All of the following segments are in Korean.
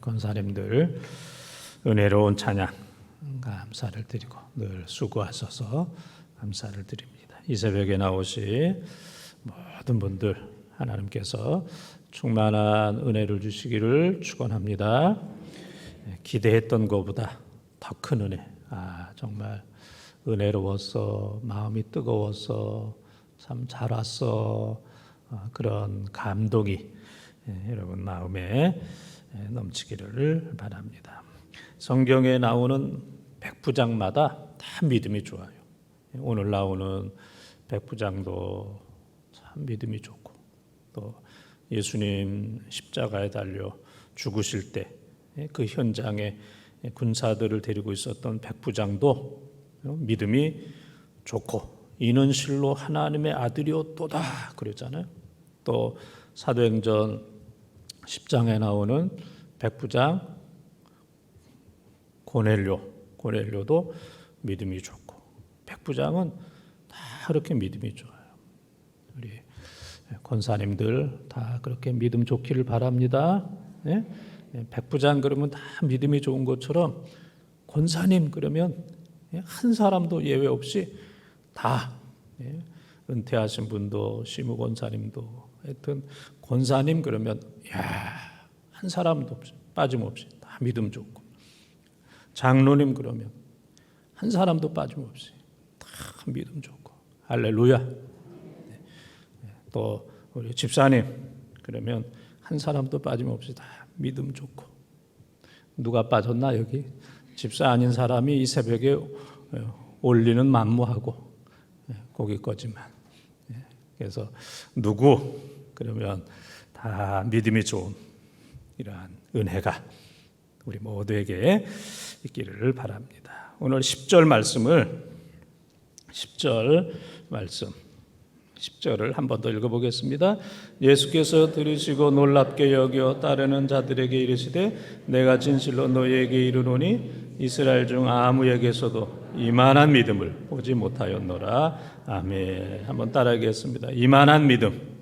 권사님들 은혜로운 찬양 감사를 드리고 늘 수고하셔서 감사를 드립니다. 이 새벽에 나오신 모든 분들 하나님께서 충만한 은혜를 주시기를 축원합니다. 기대했던 것보다 더 큰 은혜, 정말 은혜로워서 마음이 뜨거워서 참 잘 왔어, 그런 감동이 여러분 마음에 넘치기를 바랍니다. 성경에 나오는 백부장마다 다 믿음이 좋아요. 오늘 나오는 백부장도 참 믿음이 좋고, 또 예수님 십자가에 달려 죽으실 때 그 현장에 군사들을 데리고 있었던 백부장도 믿음이 좋고, 이는 실로 하나님의 아들이었도다 그랬잖아요. 또 사도행전 10장에 나오는 백부장 고넬료도 믿음이 좋고, 백부장은 다 그렇게 믿음이 좋아요. 우리 권사님들 다 그렇게 믿음 좋기를 바랍니다. 백부장 그러면 다 믿음이 좋은 것처럼 권사님 그러면 한 사람도 예외 없이 다, 은퇴하신 분도 시무 권사님도 하여튼 권사님 그러면 한 사람도 없이 빠짐없이 다 믿음 좋고, 장로님 그러면 한 사람도 빠짐없이 다 믿음 좋고, 할렐루야. 또 우리 집사님 그러면 한 사람도 빠짐없이 다 믿음 좋고. 누가 빠졌나? 여기 집사 아닌 사람이 이 새벽에 올리는 만무하고 고기 꺼지만. 그래서 누구 그러면 다 믿음이 좋은 이러한 은혜가 우리 모두에게 있기를 바랍니다. 오늘 10절 말씀을 한 번 더 읽어보겠습니다. 예수께서 들으시고 놀랍게 여겨 따르는 자들에게 이르시되 내가 진실로 너희에게 이르노니 이스라엘 중 아무에게서도 이만한 믿음을 보지 못하였노라. 아멘. 한번 따라하겠습니다. 이만한 믿음.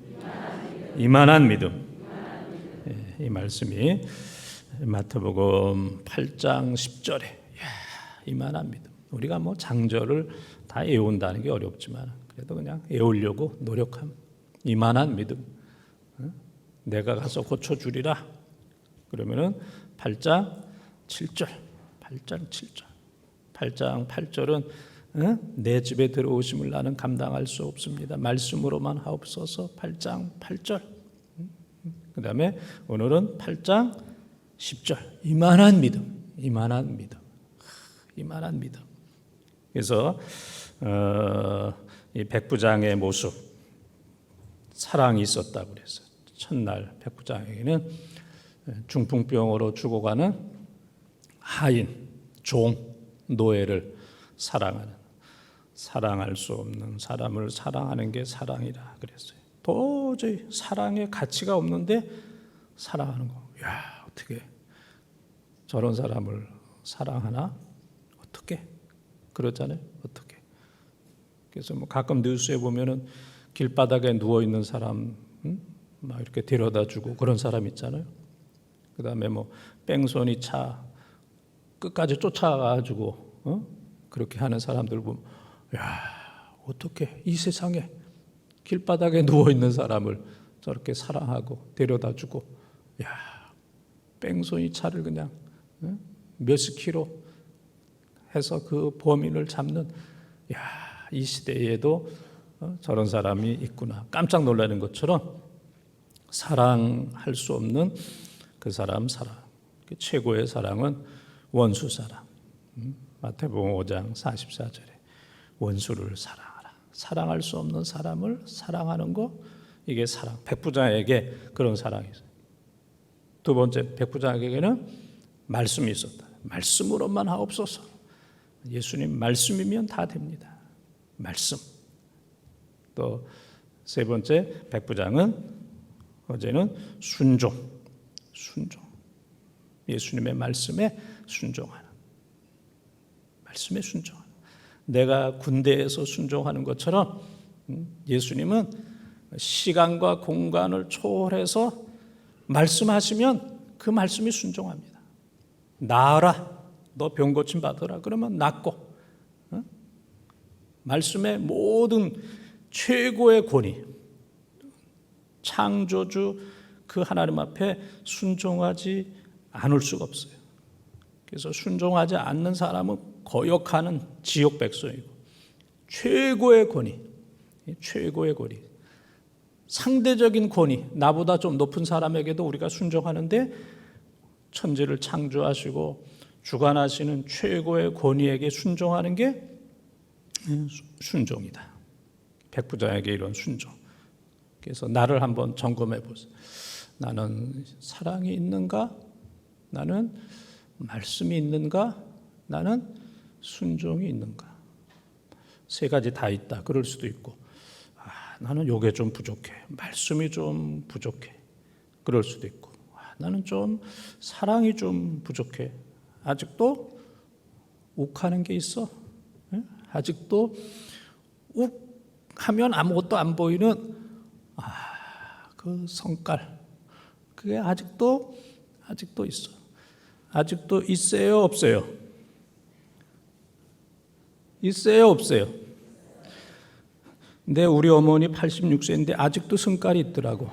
이 말씀이 마태복음 8장 10절에 이만한 믿음. 우리가 장절을 다 외운다는 게 어렵지만 그래도 그냥 외우려고 노력함. 이만한 믿음. 내가 가서 고쳐주리라. 그러면은 8장 7절. 8장 8절은 내 집에 들어오심을 나는 감당할 수 없습니다. 말씀으로만 하옵소서. 8장 8절. 그 다음에 오늘은 8장 10절. 이만한 믿음. 그래서 이 백부장의 모습, 사랑이 있었다고 그랬어요. 첫날 백부장에게는 중풍병으로 죽어가는 하인, 종, 노예를 사랑할 수 없는 사람을 사랑하는 게 사랑이라 그랬어요. 도저히 사랑의 가치가 없는데 사랑하는 거. 어떻게 저런 사람을 사랑하나? 어떻게? 그렇잖아요. 어떻게? 그래서 가끔 뉴스에 보면은 길바닥에 누워 있는 사람 막 이렇게 데려다주고 그런 사람 있잖아요. 그 다음에 뺑소니 차 끝까지 쫓아가지고 그렇게 하는 사람들 보면 어떻게 이 세상에 길바닥에 누워 있는 사람을 저렇게 사랑하고 데려다주고, 뺑소니 차를 그냥 몇십 킬로 해서 그 범인을 잡는, 이 시대에도 저런 사람이 있구나. 깜짝 놀라는 것처럼 사랑할 수 없는 그 사람 사랑. 최고의 사랑은 원수 사랑. 마태복음 5장 44절에 원수를 사랑하라. 사랑할 수 없는 사람을 사랑하는 거, 이게 사랑. 백부장에게 그런 사랑이 있어요. 두 번째, 백부장에게는 말씀이 있었다. 말씀으로만 하옵소서. 예수님 말씀이면 다 됩니다. 말씀. 또 세 번째, 백부장은 어제는 순종. 예수님의 말씀에 순종하는. 말씀에 순종하는. 내가 군대에서 순종하는 것처럼 예수님은 시간과 공간을 초월해서 말씀하시면 그 말씀이 순종합니다. 나으라. 너 병 고침 받으라. 그러면 낫고. 말씀의 모든 최고의 권위, 창조주 그 하나님 앞에 순종하지 않을 수가 없어요. 그래서 순종하지 않는 사람은 거역하는 지옥 백성이고, 최고의 권위, 최고의 권위, 상대적인 권위, 나보다 좀 높은 사람에게도 우리가 순종하는데 천지를 창조하시고 주관하시는 최고의 권위에게 순종하는 게 순종이다. 백부장에게 이런 순종. 그래서 나를 한번 점검해 보세요. 나는 사랑이 있는가? 나는 말씀이 있는가? 나는 순종이 있는가? 세 가지 다 있다. 그럴 수도 있고, 나는 요게 좀 부족해. 말씀이 좀 부족해. 그럴 수도 있고, 나는 좀 사랑이 좀 부족해. 아직도 욱하는 게 있어. 아직도 욱하면 아무것도 안 보이는 그 성깔, 그게 아직도 있어. 아직도 있어요, 없어요? 있어요, 없어요? 근데 우리 어머니 86세인데 아직도 성깔이 있더라고.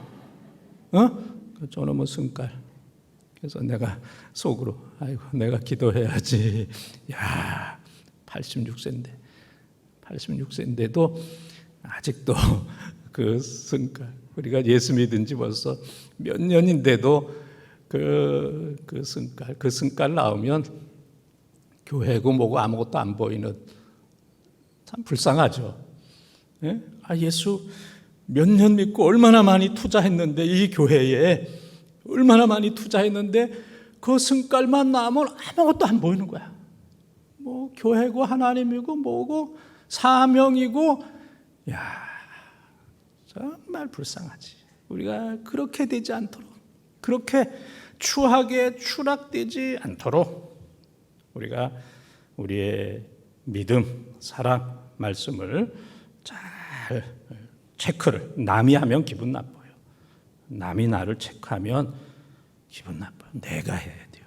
저놈의 성깔. 그래서 내가 속으로 아이고 내가 기도해야지. 야, 86세인데도 아직도 그 성깔. 우리가 예수 믿은 지 벌써 몇 년인데도 그 성깔 나오면 교회고 뭐고 아무것도 안 보이는, 참 불쌍하죠. 예? 예수 몇 년 믿고 얼마나 많이 투자했는데, 이 교회에 얼마나 많이 투자했는데 그 성깔만 나오면 아무것도 안 보이는 거야. 뭐 교회고 하나님이고 뭐고 사명이고, 정말 불쌍하지. 우리가 그렇게 되지 않도록, 그렇게 추하게 추락되지 않도록 우리가 우리의 믿음, 사랑, 말씀을 잘 체크를, 남이 하면 기분 나빠요. 남이 나를 체크하면 기분 나빠요. 내가 해야 돼요.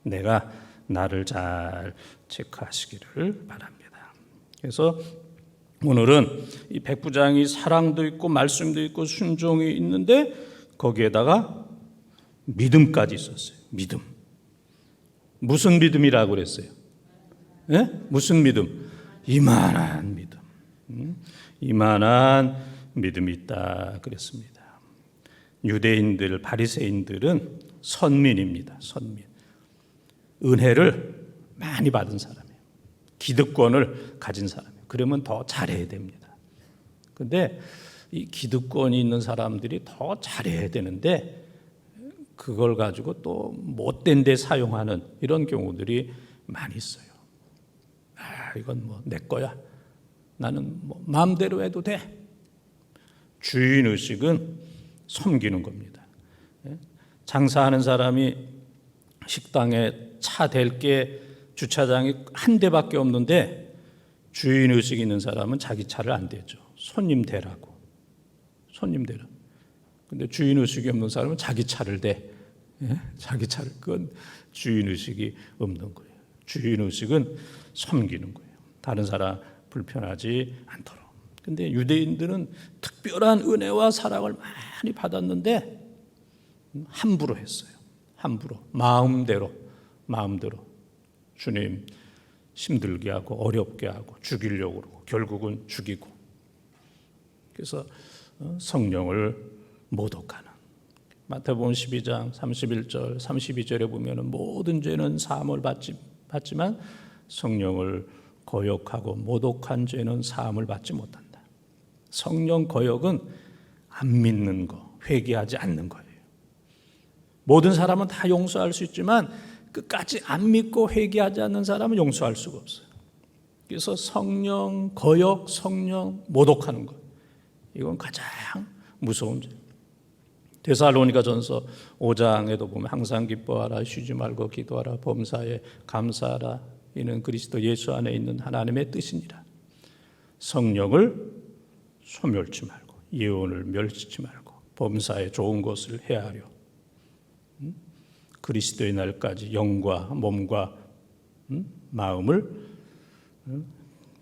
내가 나를 잘 체크하시기를 바랍니다. 그래서 오늘은 이 백부장이 사랑도 있고 말씀도 있고 순종이 있는데 거기에다가 믿음까지 있었어요. 믿음. 무슨 믿음이라고 그랬어요? 네? 무슨 믿음? 이만한 믿음. 이만한 믿음이 있다 그랬습니다. 유대인들, 바리새인들은 선민입니다. 선민. 은혜를 많이 받은 사람이에요. 기득권을 가진 사람이에요. 그러면 더 잘해야 됩니다. 그런데 이 기득권이 있는 사람들이 더 잘해야 되는데 그걸 가지고 또 못된 데 사용하는 이런 경우들이 많이 있어요. 이건 뭐 내 거야. 나는 뭐 마음대로 해도 돼. 주인의식은 섬기는 겁니다. 장사하는 사람이 식당에 차 댈 게 주차장이 한 대밖에 없는데 주인의식 있는 사람은 자기 차를 안 대죠. 손님 대라고. 근데 주인의식이 없는 사람은 자기 차를 대. 자기 차를. 그건 주인의식이 없는 거예요. 주인의식은 섬기는 거예요. 다른 사람 불편하지 않도록. 근데 유대인들은 특별한 은혜와 사랑을 많이 받았는데 함부로 했어요. 함부로. 마음대로. 주님 힘들게 하고 어렵게 하고 죽이려고 그러고 결국은 죽이고. 그래서 성령을 모독하는. 마태복음 12장 31절 32절에 보면 모든 죄는 사함을 받지만 성령을 거역하고 모독한 죄는 사함을 받지 못한다. 성령 거역은 안 믿는 거, 회개하지 않는 거예요. 모든 사람은 다 용서할 수 있지만 끝까지 안 믿고 회개하지 않는 사람은 용서할 수가 없어요. 그래서 성령 거역, 성령 모독하는 것, 이건 가장 무서운 죄. 데살로니가전서 5장에도 보면 항상 기뻐하라, 쉬지 말고 기도하라, 범사에 감사하라, 이는 그리스도 예수 안에 있는 하나님의 뜻이니라. 성령을 소멸치 말고 예언을 멸치지 말고 범사에 좋은 것을 해하려. 그리스도의 날까지 영과 몸과 마음을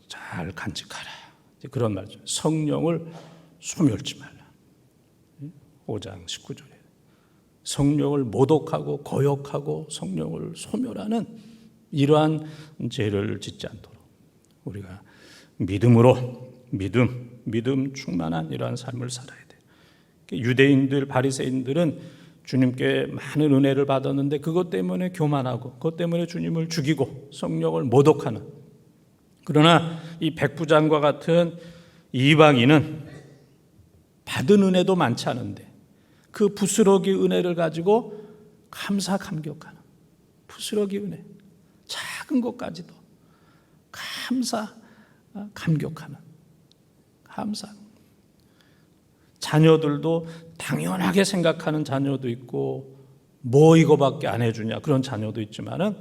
잘 간직하라. 그런 말이죠. 성령을 소멸치 말라. 5장 19절에 성령을 모독하고 거역하고 성령을 소멸하는 이러한 죄를 짓지 않도록 우리가 믿음으로 믿음 충만한 이러한 삶을 살아야 돼요. 유대인들 바리새인들은 주님께 많은 은혜를 받았는데 그것 때문에 교만하고 그것 때문에 주님을 죽이고 성령을 모독하는, 그러나 이 백부장과 같은 이방인은 받은 은혜도 많지 않은데 그 부스러기 은혜를 가지고 감격하는 부스러기 은혜, 작은 것까지도 감격하는 감사. 자녀들도 당연하게 생각하는 자녀도 있고 뭐 이거밖에 안 해주냐 그런 자녀도 있지만은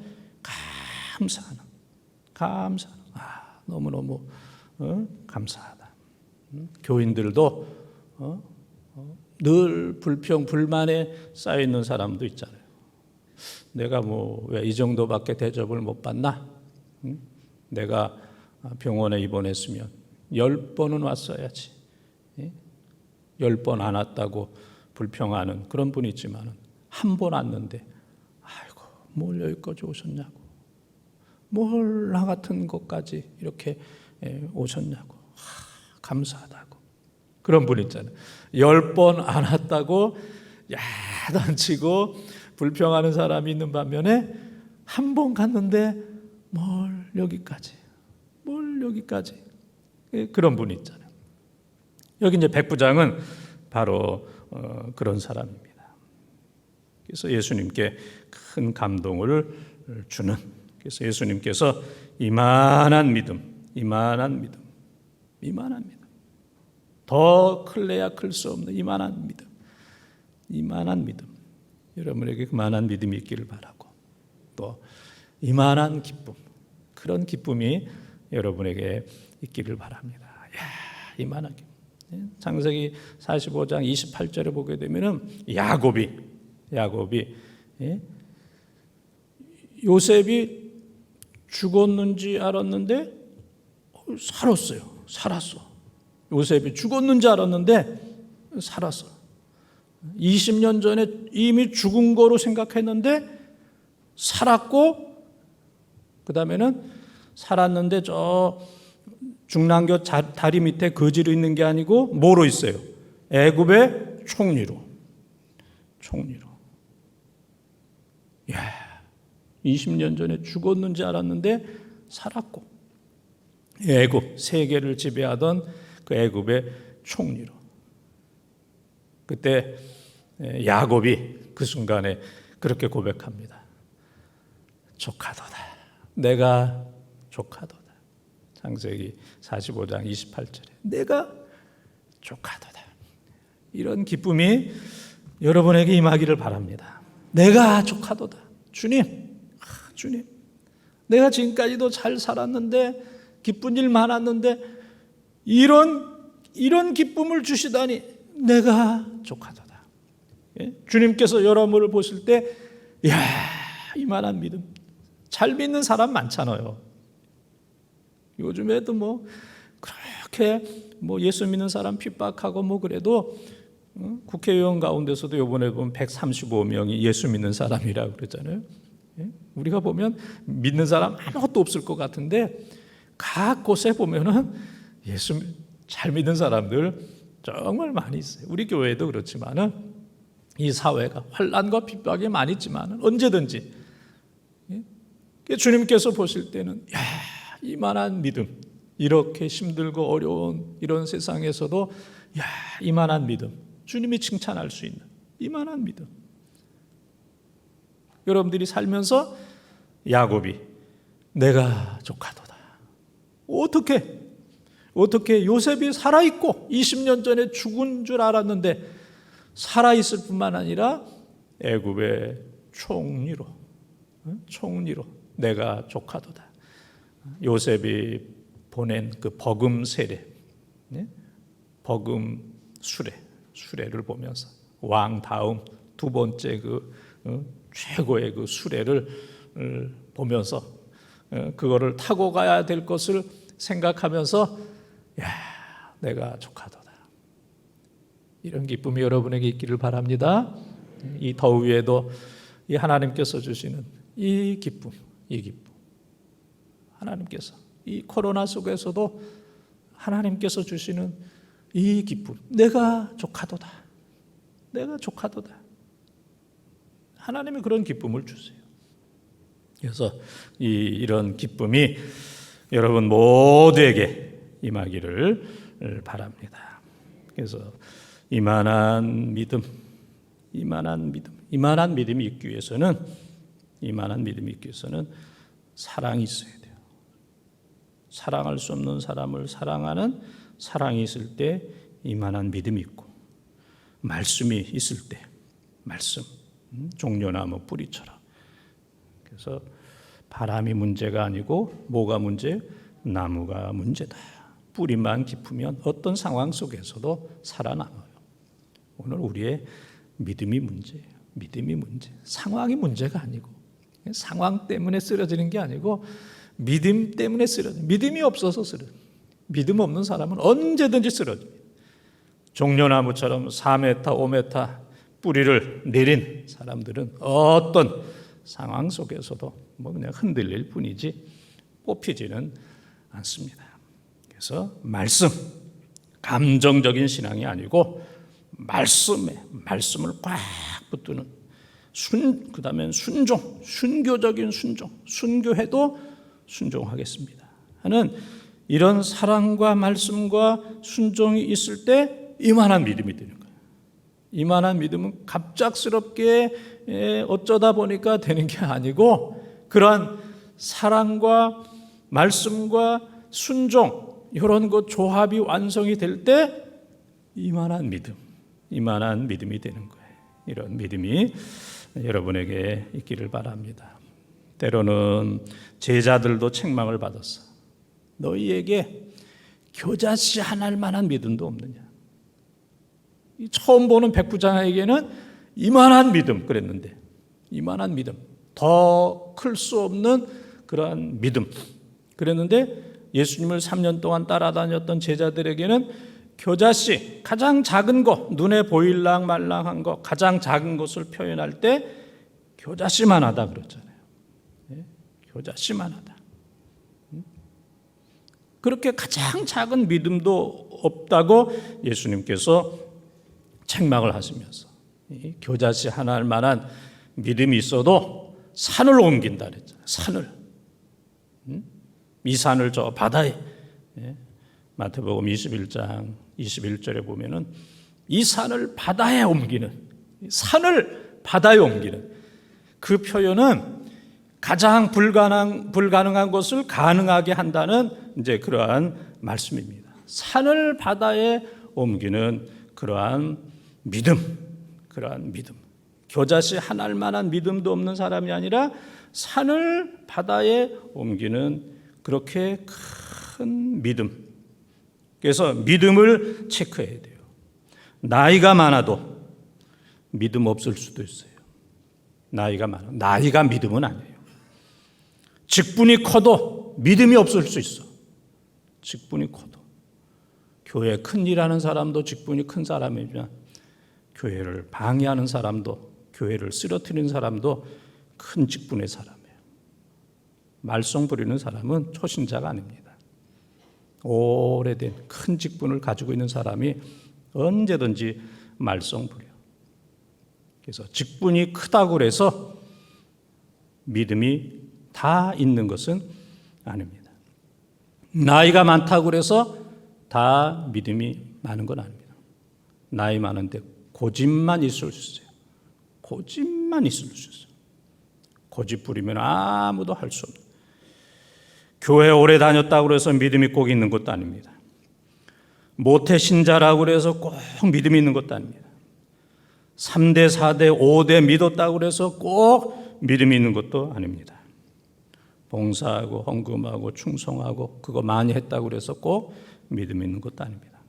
감사하는 너무너무 감사하다. 교인들도 늘 불평 불만에 쌓여 있는 사람도 있잖아요. 내가 뭐 왜 이 정도밖에 대접을 못 받나? 내가 병원에 입원했으면 10번은 왔어야지. 10번 안 왔다고 불평하는 그런 분이 있지만 한 번 왔는데 아이고 뭘 여기까지 오셨냐고, 뭘 나 같은 것까지 이렇게 오셨냐고, 감사하다고. 그런 분 있잖아요. 10번 안 왔다고 야단치고 불평하는 사람이 있는 반면에 한 번 갔는데 뭘 여기까지 그런 분이 있잖아요. 여기 이제 백부장은 바로 그런 사람입니다. 그래서 예수님께 큰 감동을 주는, 그래서 예수님께서 이만한 믿음, 더 클래야 클 수 없는 이만한 믿음, 여러분에게 그만한 믿음이 있기를 바라고, 또 이만한 기쁨, 그런 기쁨이 여러분에게 있기를 바랍니다. 이만한 기쁨. 창세기 45장 28절에 보게 되면은 야곱이 요셉이 죽었는지 알았는데 살았어. 요셉이 죽었는지 알았는데 살았어. 20년 전에 이미 죽은 거로 생각했는데 살았고, 그 다음에는 살았는데 저 중랑교 다리 밑에 거지로 있는 게 아니고 뭐로 있어요? 애굽의 총리로. 20년 전에 죽었는지 알았는데 살았고, 애굽 세계를 지배하던 그 애굽의 총리로. 그때 야곱이 그 순간에 그렇게 고백합니다. 조카도다. 내가 조카도다. 창세기 45장 28절에 내가 조카도다. 이런 기쁨이 여러분에게 임하기를 바랍니다. 내가 조카도다. 주님, 내가 지금까지도 잘 살았는데 기쁜 일 많았는데 이런 기쁨을 주시다니 내가 조카도다. 주님께서 여러분을 보실 때 이만한 믿음. 잘 믿는 사람 많잖아요. 요즘에도 그렇게 예수 믿는 사람 핍박하고 그래도 국회의원 가운데서도 이번에 보면 135명이 예수 믿는 사람이라고 그러잖아요. 우리가 보면 믿는 사람 아무것도 없을 것 같은데 각 곳에 보면은 예수 잘 믿는 사람들 정말 많이 있어요. 우리 교회도 그렇지만은 이 사회가 환난과 핍박이 많이 있지만은 언제든지 주님께서 보실 때는 이만한 믿음, 이렇게 힘들고 어려운 이런 세상에서도 이만한 믿음, 주님이 칭찬할 수 있는 이만한 믿음. 여러분들이 살면서 야곱이 내가 조카도다. 어떻게 요셉이 살아있고 20년 전에 죽은 줄 알았는데 살아있을 뿐만 아니라 애굽의 총리로 내가 조카도다. 요셉이 보낸 그 버금 세례, 버금 수레를 보면서 왕 다음 두 번째 그 최고의 그 수레를 보면서 그거를 타고 가야 될 것을 생각하면서 야, 내가 족하도다. 이런 기쁨이 여러분에게 있기를 바랍니다. 이 더위에도 이 하나님께서 주시는 이 기쁨, 하나님께서 이 코로나 속에서도 하나님께서 주시는 이 기쁨, 내가 족하도다. 내가 족하도다. 하나님이 그런 기쁨을 주세요. 그래서 이런 기쁨이 여러분 모두에게 임하기를 바랍니다. 그래서 이만한 믿음이 있기 위해서는 사랑이 있어야 돼요. 사랑할 수 없는 사람을 사랑하는 사랑이 있을 때 이만한 믿음이 있고, 말씀이 있을 때 말씀, 종려나무 뿌리처럼. 그래서 바람이 문제가 아니고 뭐가 문제? 나무가 문제다. 뿌리만 깊으면 어떤 상황 속에서도 살아남아요. 오늘 우리의 믿음이 문제예요. 믿음이 문제. 상황이 문제가 아니고, 상황 때문에 쓰러지는 게 아니고 믿음 때문에 쓰러져. 믿음이 없어서 쓰러져. 믿음 없는 사람은 언제든지 쓰러집니다. 종려나무처럼 4m, 5m 뿌리를 내린 사람들은 어떤 상황 속에서도 그냥 흔들릴 뿐이지 뽑히지는 않습니다. 그래서 말씀, 감정적인 신앙이 아니고 말씀을 꽉 붙드는 그다음에 순교적인 순교해도 순종하겠습니다 하는 이런 사랑과 말씀과 순종이 있을 때 이만한 믿음이 되는 거예요. 이만한 믿음은 갑작스럽게 어쩌다 보니까 되는 게 아니고, 그러한 사랑과 말씀과 순종, 이런 것 조합이 완성이 될 때 이만한 믿음이 되는 거예요. 이런 믿음이 여러분에게 있기를 바랍니다. 때로는 제자들도 책망을 받았어. 너희에게 겨자씨 하나일 만한 믿음도 없느냐. 처음 보는 백부장에게는 이만한 믿음 그랬는데, 이만한 믿음, 더 클 수 없는 그러한 믿음 그랬는데, 예수님을 3년 동안 따라다녔던 제자들에게는 겨자씨, 가장 작은 것, 눈에 보일랑 말랑한 것, 가장 작은 것을 표현할 때 겨자씨만하다 그랬잖아요. 겨자씨만하다. 그렇게 가장 작은 믿음도 없다고 예수님께서 책망을 하시면서, 겨자씨 하나 할 만한 믿음이 있어도 산을 옮긴다 그랬잖아요. 산을. 이 산을 저 바다에, 마태복음 21장 21절에 보면은 이 산을 바다에 옮기는 그 표현은 가장 불가능한 것을 가능하게 한다는 이제 그러한 말씀입니다. 산을 바다에 옮기는 그러한 믿음. 겨자씨 하나일 만한 믿음도 없는 사람이 아니라 산을 바다에 옮기는 그렇게 큰 믿음. 그래서 믿음을 체크해야 돼요. 나이가 많아도 믿음 없을 수도 있어요. 나이가 믿음은 아니에요. 직분이 커도 믿음이 없을 수 있어. 직분이 커도. 교회 큰 일하는 사람도 직분이 큰 사람이지만, 교회를 방해하는 사람도, 교회를 쓰러뜨리는 사람도 큰 직분의 사람이에요. 말썽 부리는 사람은 초신자가 아닙니다. 오래된 큰 직분을 가지고 있는 사람이 언제든지 말썽 부려. 그래서 직분이 크다고 해서 믿음이 다 있는 것은 아닙니다. 나이가 많다고 해서 다 믿음이 많은 건 아닙니다. 나이 많은데 고집만 있을 수 있어요. 고집 부리면 아무도 할 수 없는. 교회 오래 다녔다고 해서 믿음이 꼭 있는 것도 아닙니다. 모태 신자라고 해서 꼭 믿음이 있는 것도 아닙니다. 3대, 4대, 5대 믿었다고 해서 꼭 믿음이 있는 것도 아닙니다. 봉사하고 헌금하고 충성하고 그거 많이 했다고 해서 꼭 믿음이 있는 것도 아닙니다.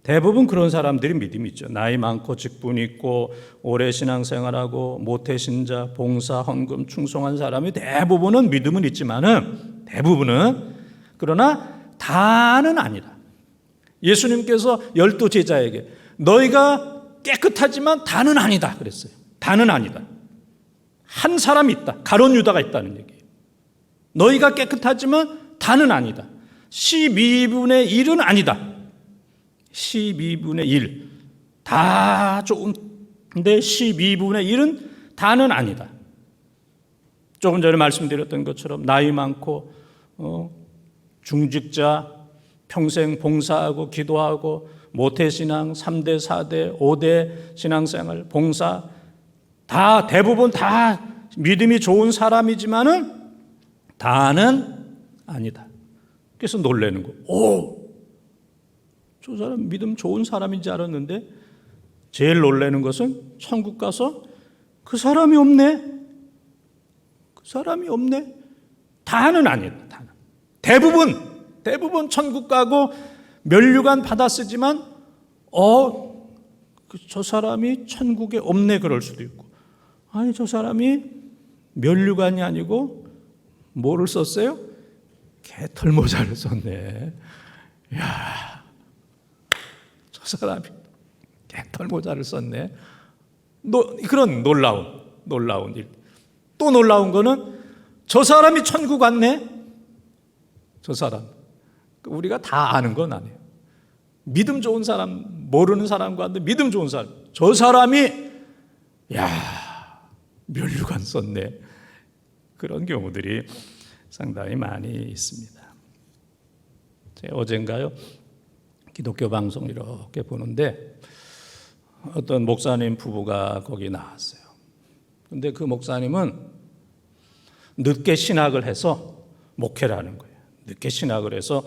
대부분 그런 사람들이 믿음이 있죠. 나이 많고 직분 있고 오래 신앙생활하고 모태신자, 봉사, 헌금, 충성한 사람이 대부분은 믿음은 있지만은 대부분은 그러나 다는 아니다. 예수님께서 12 제자에게 너희가 깨끗하지만 다는 아니다 그랬어요. 다는 아니다. 한 사람이 있다. 가룟 유다가 있다는 얘기예요. 너희가 깨끗하지만 다는 아니다. 12분의 1은 아니다. 12분의 1. 다 좋은데 12분의 1은 다는 아니다. 조금 전에 말씀드렸던 것처럼 나이 많고 중직자, 평생 봉사하고 기도하고 모태신앙, 3대, 4대, 5대 신앙생활, 봉사 다 대부분 다 믿음이 좋은 사람이지만은 다는 아니다. 그래서 놀라는 거. 오, 저 사람 믿음 좋은 사람인지 알았는데 제일 놀라는 것은 천국 가서 그 사람이 없네. 그 사람이 없네. 다는 아니다. 다는. 대부분 천국 가고 면류관 받아 쓰지만 저 사람이 천국에 없네 그럴 수도 있고 아니 저 사람이 면류관이 아니고 뭐를 썼어요? 개털모자를 썼네. 이야, 저 사람이 개털모자를 썼네. 그런 놀라운 일. 또 놀라운 거는 저 사람이 천국 왔네. 저 사람. 우리가 다 아는 건 아니에요. 믿음 좋은 사람, 모르는 사람과 믿음 좋은 사람. 저 사람이 면류관 썼네. 그런 경우들이 상당히 많이 있습니다. 제가 어젠가요 기독교 방송 이렇게 보는데 어떤 목사님 부부가 거기 나왔어요. 근데 그 목사님은 늦게 신학을 해서 목회를 하는 거예요. 늦게 신학을 해서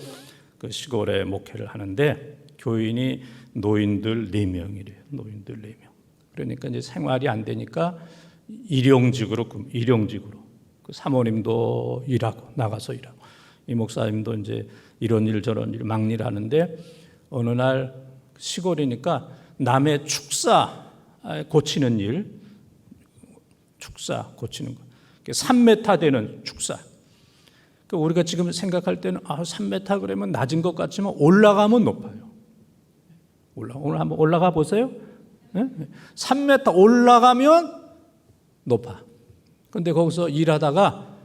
그 시골에 목회를 하는데 교인이 노인들 4명이래요. 노인들 4명. 그러니까 이제 생활이 안 되니까 일용직으로 그 사모님도 일하고 나가서 일하고 이 목사님도 이제 이런 일 저런 일 막일 하는데 어느 날 시골이니까 남의 축사 고치는 일, 축사 고치는 거. 3m 되는 축사. 우리가 지금 생각할 때는 3m 그러면 낮은 것 같지만 올라가면 높아요. 오늘 한번 올라가 보세요. 3m 올라가면 높아. 근데 거기서 일하다가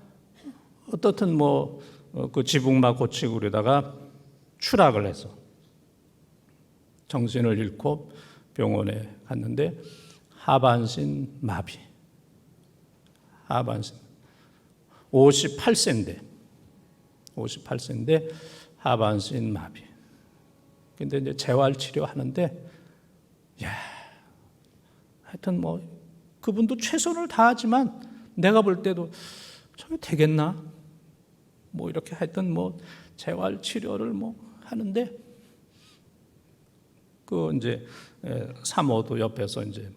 어떻든 그 지붕막 고치고 그러다가 추락을 해서 정신을 잃고 병원에 갔는데 하반신 마비. 하반신 58세인데 하반신 마비. 근데 이제 재활 치료하는데 하여튼 그분도 최선을 다하지만 내가 볼 때도 저게 되겠나? 이렇게 하여튼 재활 치료를 하는데 그 이제 사모도 옆에서 이제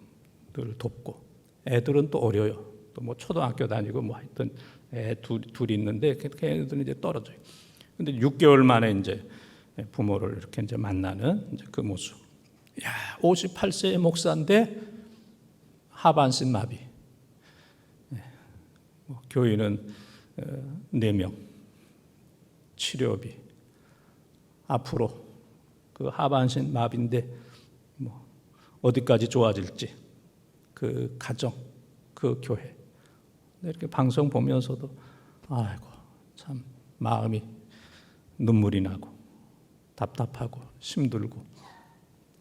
늘 돕고 애들은 또 어려요. 또 초등학교 다니고 하여튼 애 둘이 있는데 걔네들은 이제 떨어져요. 근데 6개월 만에 이제 부모를 이렇게 이제 만나는 이제 그 모습. 58세의 목사인데 하반신 마비. 교인은 4명. 치료비. 앞으로 그 하반신 마비인데 어디까지 좋아질지 그 가정, 그 교회. 이렇게 방송 보면서도 아이고 참 마음이 눈물이 나고 답답하고 힘들고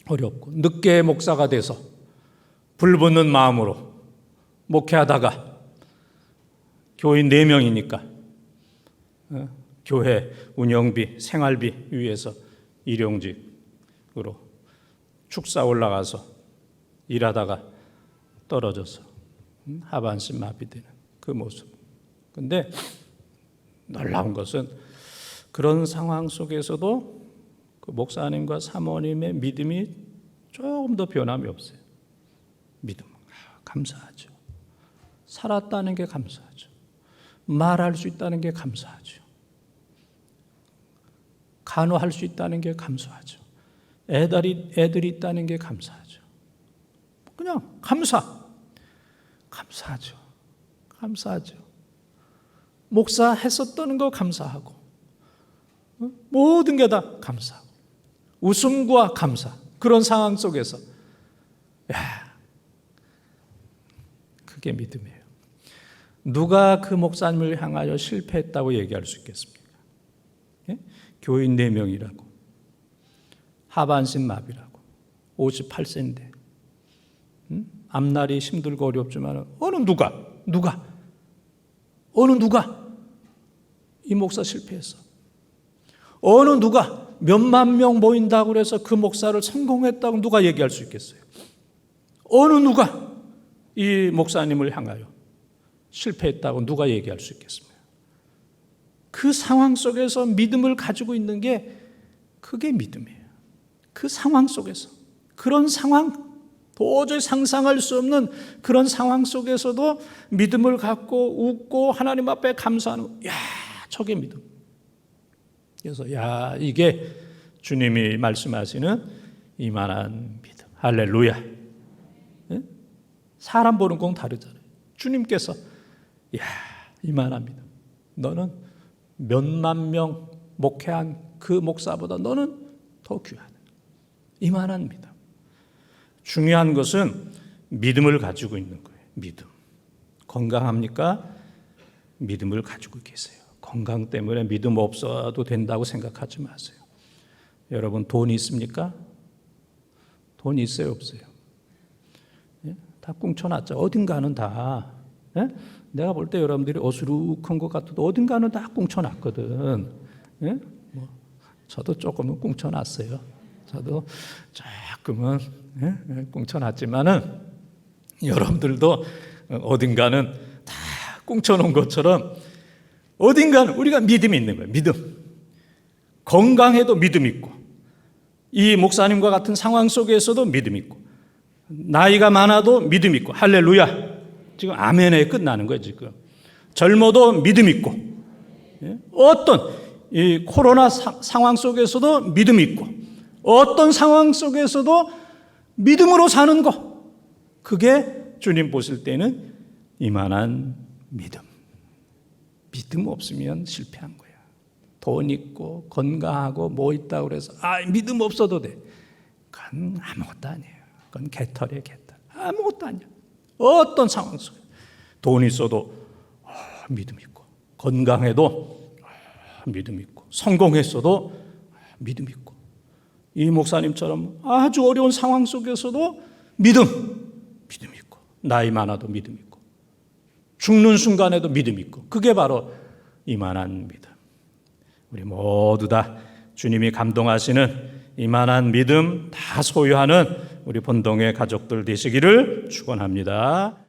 어렵고 늦게 목사가 돼서 불붙는 마음으로 목회하다가 교인 4명이니까 교회 운영비, 생활비 위해서 일용직으로 축사 올라가서 일하다가 떨어져서 하반신 마비되는 그 모습. 근데 놀라운 것은 그런 상황 속에서도 그 목사님과 사모님의 믿음이 조금 더 변함이 없어요. 믿음. 감사하죠. 살았다는 게 감사하죠. 말할 수 있다는 게 감사하죠. 간호할 수 있다는 게 감사하죠. 애들이 있다는 게 감사하죠. 그냥 감사하죠. 목사 했었던 거 감사하고, 모든 게 다 감사하고, 웃음과 감사, 그런 상황 속에서 그게 믿음이에요. 누가 그 목사님을 향하여 실패했다고 얘기할 수 있겠습니까? 예? 교인 4명이라고, 하반신 마비라고, 58세인데 앞날이 힘들고 어렵지만 어느 누가 이 목사 실패했어? 어느 누가 몇만 명 모인다고 해서 그 목사를 성공했다고 누가 얘기할 수 있겠어요? 어느 누가 이 목사님을 향하여 실패했다고 누가 얘기할 수 있겠습니까? 그 상황 속에서 믿음을 가지고 있는 게 그게 믿음이에요. 그 상황 속에서, 그런 상황, 도저히 상상할 수 없는 그런 상황 속에서도 믿음을 갖고 웃고 하나님 앞에 감사하는, 저게 믿음. 그래서 이게 주님이 말씀하시는 이만한 믿음. 할렐루야. 사람 보는 건 다르잖아요. 주님께서 이만한 믿음. 너는 몇만 명 목회한 그 목사보다 너는 더 귀하다. 이만한 믿음. 중요한 것은 믿음을 가지고 있는 거예요. 믿음. 건강합니까? 믿음을 가지고 계세요. 건강 때문에 믿음 없어도 된다고 생각하지 마세요. 여러분 돈이 있습니까? 돈 있어요, 없어요? 다 꿍쳐놨죠. 어딘가는 다. 내가 볼 때 여러분들이 어수룩한 것 같아도 어딘가는 다 꿍쳐놨거든. 저도 조금은 꿍쳐놨어요. 저도 조금은 꿍쳐놨지만은 여러분들도 어딘가는 다 꿍쳐놓은 것처럼 어딘가는 우리가 믿음이 있는 거예요. 믿음. 건강해도 믿음 있고, 이 목사님과 같은 상황 속에서도 믿음 있고, 나이가 많아도 믿음 있고, 할렐루야. 지금 아멘에 끝나는 거예요. 지금 젊어도 믿음 있고, 어떤 이 코로나 상황 속에서도 믿음 있고, 어떤 상황 속에서도 믿음으로 사는 거, 그게 주님 보실 때는 이만한 믿음. 믿음 없으면 실패한 거야. 돈 있고 건강하고 뭐 있다고 그래서 믿음 없어도 돼. 그건 아무것도 아니에요. 그건 개털이에요, 개털. 아무것도 아니야. 어떤 상황 속에 돈 있어도 믿음 있고, 건강해도 믿음 있고, 성공했어도 믿음 있고, 이 목사님처럼 아주 어려운 상황 속에서도 믿음 있고, 나이 많아도 믿음 있고, 죽는 순간에도 믿음 있고, 그게 바로 이만한 믿음. 우리 모두 다 주님이 감동하시는 이만한 믿음 다 소유하는 우리 본동의 가족들 되시기를 축원합니다.